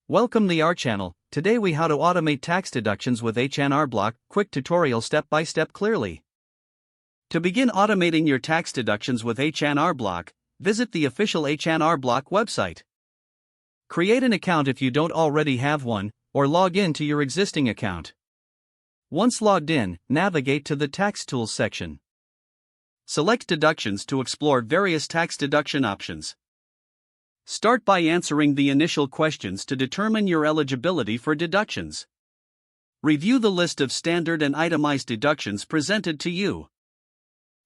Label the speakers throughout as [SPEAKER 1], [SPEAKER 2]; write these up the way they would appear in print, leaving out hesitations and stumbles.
[SPEAKER 1] Welcome to our channel. Today we how to automate tax deductions with H&R Block. Quick tutorial step by step clearly. To begin automating your tax deductions with H&R Block, visit the official H&R Block website. Create an account if you don't already have one, or log in to your existing account. Once logged in, navigate to the Tax Tools section. Select Deductions to explore various tax deduction options. Start by answering the initial questions to determine your eligibility for deductions. Review the list of standard and itemized deductions presented to you.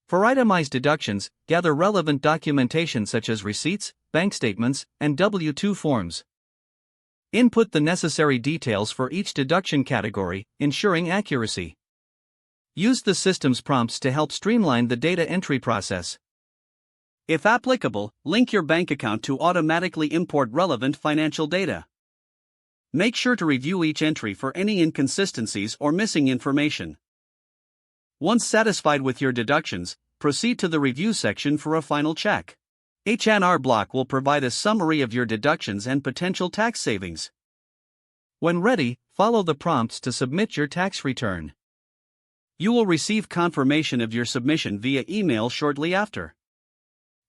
[SPEAKER 1] For itemized deductions, gather relevant documentation such as receipts, bank statements, and W-2 forms. Input the necessary details for each deduction category, ensuring accuracy. Use the system's prompts to help streamline the data entry process. If applicable, link your bank account to automatically import relevant financial data. Make sure to review each entry for any inconsistencies or missing information. Once satisfied with your deductions, proceed to the review section for a final check. H&R Block will provide a summary of your deductions and potential tax savings. When ready, follow the prompts to submit your tax return. You will receive confirmation of your submission via email shortly after.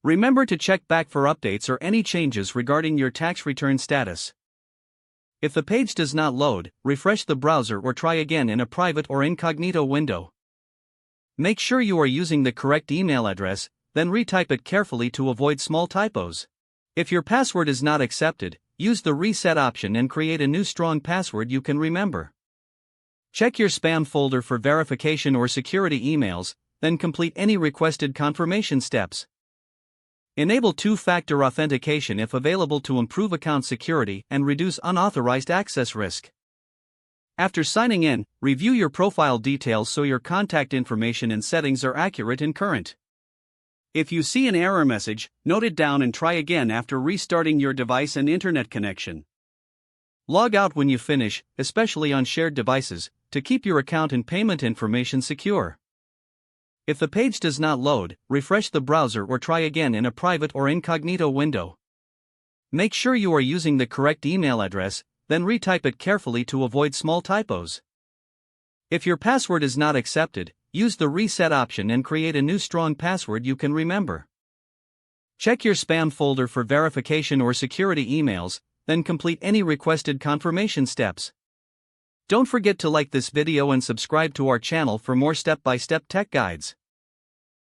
[SPEAKER 1] Remember to check back for updates or any changes regarding your tax return status. If the page does not load, refresh the browser or try again in a private or incognito window. Make sure you are using the correct email address, then retype it carefully to avoid small typos. If your password is not accepted, use the reset option and create a new strong password you can remember. Check your spam folder for verification or security emails, then complete any requested confirmation steps. Enable two-factor authentication if available to improve account security and reduce unauthorized access risk. After signing in, review your profile details so your contact information and settings are accurate and current. If you see an error message, note it down and try again after restarting your device and internet connection. Log out when you finish, especially on shared devices, to keep your account and payment information secure. If the page does not load, refresh the browser or try again in a private or incognito window. Make sure you are using the correct email address, then retype it carefully to avoid small typos. If your password is not accepted, use the reset option and create a new strong password you can remember. Check your spam folder for verification or security emails, then complete any requested confirmation steps. Don't forget to like this video and subscribe to our channel for more step-by-step tech guides.